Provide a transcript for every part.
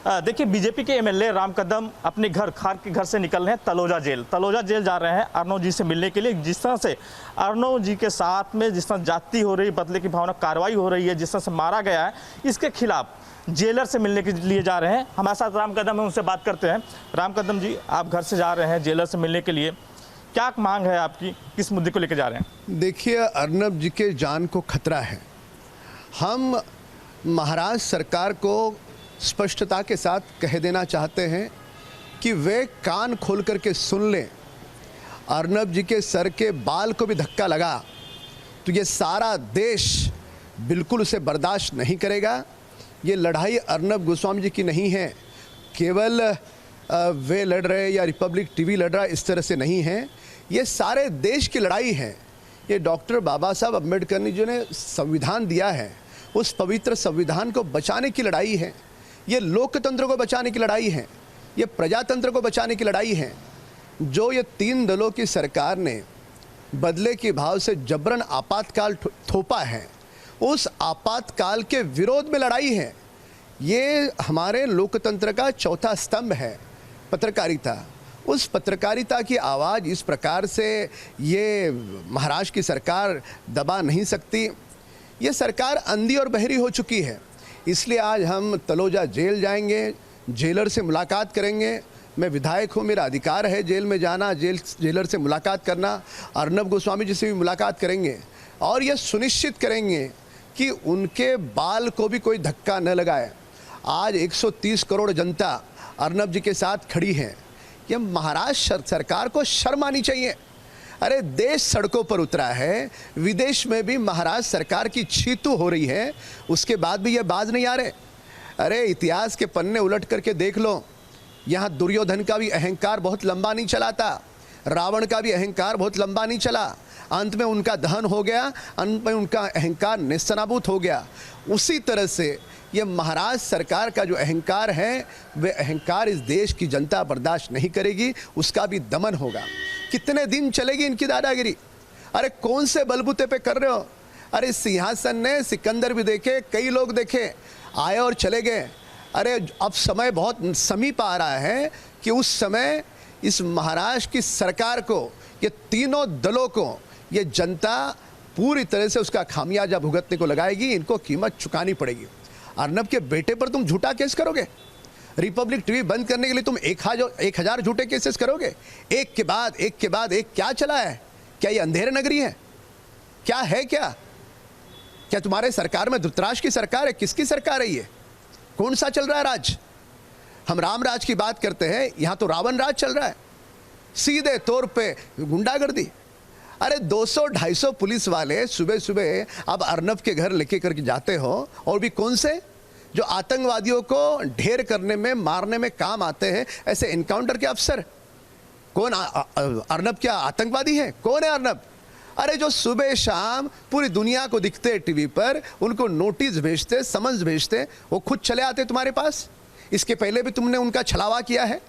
देखिए बीजेपी के एमएलए राम कदम अपने घर खार के घर से निकल रहे हैं तलोजा जेल जा रहे हैं अर्नब जी से मिलने के लिए। जिस तरह से अर्नब जी के साथ में जिस तरह जाति हो रही, बदले की भावना कार्रवाई हो रही है, जिस तरह से मारा गया है, इसके खिलाफ जेलर से मिलने के लिए जा रहे हैं। हमारे साथ राम कदम है, उनसे बात करते हैं। राम कदम जी, आप घर से जा रहे हैं जेलर से मिलने के लिए, क्या मांग है आपकी, किस मुद्दे को लेकर जा रहे हैं? देखिए, अर्नब जी के जान को खतरा है। हम महाराष्ट्र सरकार को स्पष्टता के साथ कह देना चाहते हैं कि वे कान खोल करके सुन लें। अर्नब जी के सर के बाल को भी धक्का लगा तो ये सारा देश बिल्कुल उसे बर्दाश्त नहीं करेगा। ये लड़ाई अर्नब गोस्वामी जी की नहीं है, केवल वे लड़ रहे या रिपब्लिक टीवी लड़ रहा, इस तरह से नहीं है। ये सारे देश की लड़ाई है। ये डॉक्टर बाबा साहब अम्बेडकर जी ने संविधान दिया है, उस पवित्र संविधान को बचाने की लड़ाई है। ये लोकतंत्र को बचाने की लड़ाई है, ये प्रजातंत्र को बचाने की लड़ाई है। जो ये 3 दलों की सरकार ने बदले के भाव से जबरन आपातकाल थोपा है, उस आपातकाल के विरोध में लड़ाई है। ये हमारे लोकतंत्र का चौथा स्तंभ है, पत्रकारिता। उस पत्रकारिता की आवाज़ इस प्रकार से ये महाराष्ट्र की सरकार दबा नहीं सकती। ये सरकार अंधी और बहरी हो चुकी है। इसलिए आज हम तलोजा जेल जाएंगे, जेलर से मुलाकात करेंगे। मैं विधायक हूँ, मेरा अधिकार है जेल में जाना, जेलर से मुलाकात करना। अर्नब गोस्वामी जी से भी मुलाकात करेंगे और ये सुनिश्चित करेंगे कि उनके बाल को भी कोई धक्का न लगाए। आज 130 करोड़ जनता अर्नब जी के साथ खड़ी है। ये महाराष्ट्र सरकार को शर्म आनी चाहिए। अरे देश सड़कों पर उतरा है, विदेश में भी महाराष्ट्र सरकार की छीतू हो रही है, उसके बाद भी ये बाज नहीं आ रहे। अरे इतिहास के पन्ने उलट करके देख लो, यहाँ दुर्योधन का भी अहंकार बहुत लंबा नहीं चला था, रावण का भी अहंकार बहुत लंबा नहीं चला। अंत में उनका दहन हो गया, अंत में उनका अहंकार नेस्तनाबूत हो गया। उसी तरह से ये महाराष्ट्र सरकार का जो अहंकार है, वे अहंकार इस देश की जनता बर्दाश्त नहीं करेगी, उसका भी दमन होगा। कितने दिन चलेगी इनकी दादागिरी? अरे कौन से बलबूते पे कर रहे हो? अरे सिंहासन ने सिकंदर भी देखे, कई लोग देखे, आए और चले गए। अरे अब समय बहुत समीप आ रहा है कि उस समय इस महाराष्ट्र की सरकार को, ये तीनों दलों को, ये जनता पूरी तरह से उसका खामियाजा भुगतने को लगाएगी। इनको कीमत चुकानी पड़ेगी। अर्नब के बेटे पर तुम झूठा केस करोगे, रिपब्लिक टीवी बंद करने के लिए तुम 1000 झूठे केसेस करोगे, एक के बाद एक। क्या चला है? क्या ये अंधेरे नगरी है? क्या है? क्या तुम्हारे सरकार में धृतराष्ट्र की सरकार है? किसकी सरकार है ये? कौन सा चल रहा है राज? हम राम राज की बात करते हैं, यहाँ तो रावण राज चल रहा है। सीधे तौर पे गुंडागर्दी। अरे 200-250 पुलिस वाले सुबह सुबह अब अर्नब के घर लेके करके जाते हो, और भी कौन से जो आतंकवादियों को ढेर करने में, मारने में काम आते हैं, ऐसे एनकाउंटर के अफसर। कौन अर्नब क्या आतंकवादी है? कौन है अर्नब? अरे जो सुबह शाम पूरी दुनिया को दिखते टीवी पर, उनको नोटिस भेजते, समन्स भेजते, वो खुद चले आते तुम्हारे पास। इसके पहले भी तुमने उनका छलावा किया है,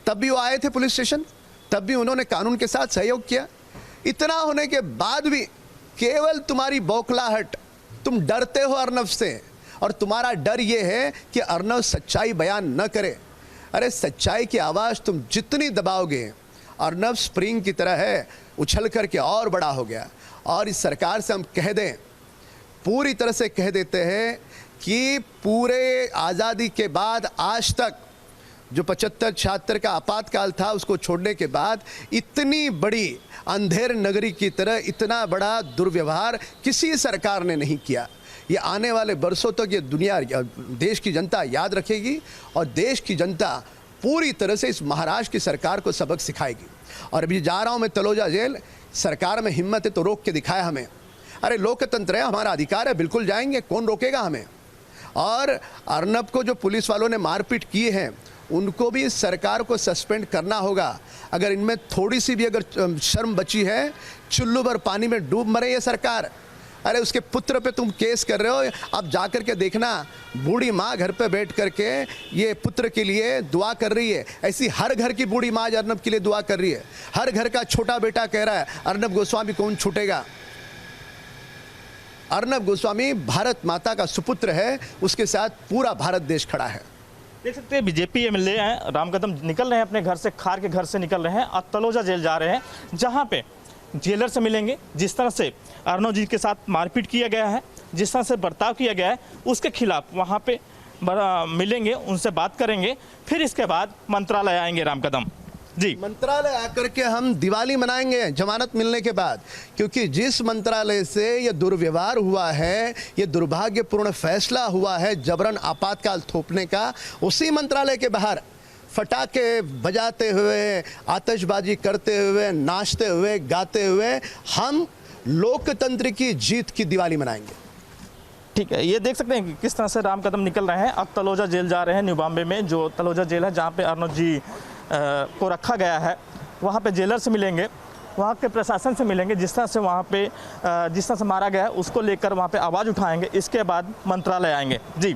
तब भी वो आए थे पुलिस स्टेशन, तब भी उन्होंने कानून के साथ सहयोग किया। इतना होने के बाद भी केवल तुम्हारी बौखलाहट, तुम डरते हो अर्नब से, और तुम्हारा डर ये है कि अर्नब सच्चाई बयान न करे। अरे सच्चाई की आवाज़ तुम जितनी दबाओगे, अर्नब स्प्रिंग की तरह है, उछल करके और बड़ा हो गया। और इस सरकार से हम कह दें, पूरी तरह से कह देते हैं कि पूरे आज़ादी के बाद आज तक जो 75-76 का आपातकाल था, उसको छोड़ने के बाद इतनी बड़ी अंधेर नगरी की तरह इतना बड़ा दुर्व्यवहार किसी सरकार ने नहीं किया। ये आने वाले बरसों तक ये दुनिया, देश की जनता याद रखेगी, और देश की जनता पूरी तरह से इस महाराष्ट्र की सरकार को सबक सिखाएगी। और अभी जा रहा हूँ मैं तलोजा जेल, सरकार में हिम्मत है तो रोक के दिखाया हमें। अरे लोकतंत्र है, हमारा अधिकार है, बिल्कुल जाएंगे, कौन रोकेगा हमें? और अर्नब को जो पुलिस वालों ने मारपीट की है, उनको भी सरकार को सस्पेंड करना होगा। अगर इनमें थोड़ी सी भी अगर शर्म बची है, चुल्लू भर पानी में डूब मरे ये सरकार। अरे उसके पुत्र पे तुम केस कर रहे हो, अब जाकर के देखना, बूढ़ी माँ घर पे बैठ करके ये पुत्र के लिए दुआ कर रही है। ऐसी हर घर की बूढ़ी माँ अर्नब के लिए दुआ कर रही है। हर घर का छोटा बेटा कह रहा है अर्नब गोस्वामी कौन छूटेगा। अर्नब गोस्वामी भारत माता का सुपुत्र है, उसके साथ पूरा भारत देश खड़ा है। देख सकते हैं बीजेपी एमएलए हैं राम कदम निकल रहे हैं अपने घर से, खार के घर से निकल रहे हैं और तलोजा जेल जा रहे हैं, जहां पे जेलर से मिलेंगे। जिस तरह से अर्नव जी के साथ मारपीट किया गया है, जिस तरह से बर्ताव किया गया है, उसके खिलाफ वहां पे मिलेंगे, उनसे बात करेंगे, फिर इसके बाद मंत्रालय आएंगे राम कदम जी। मंत्रालय आकर के हम दिवाली मनाएंगे जमानत मिलने के बाद, क्योंकि जिस मंत्रालय से ये दुर्व्यवहार हुआ है, ये दुर्भाग्यपूर्ण फैसला हुआ है जबरन आपातकाल थोपने का, उसी मंत्रालय के बाहर फटाके बजाते हुए, आतिशबाजी करते हुए, नाचते हुए, गाते हुए हम लोकतंत्र की जीत की दिवाली मनाएंगे। ठीक है, ये देख सकते हैं कि किस तरह से राम कदम निकल रहे हैं। अब तलोजा जेल जा रहे हैं, न्यू बॉम्बे में जो तलोजा जेल है जहाँ पे अर्नव जी को रखा गया है, वहाँ पे जेलर से मिलेंगे, वहाँ के प्रशासन से मिलेंगे, जिस तरह से वहाँ पे जिस तरह से मारा गया है उसको लेकर वहाँ पे आवाज़ उठाएंगे। इसके बाद मंत्रालय आएंगे जी।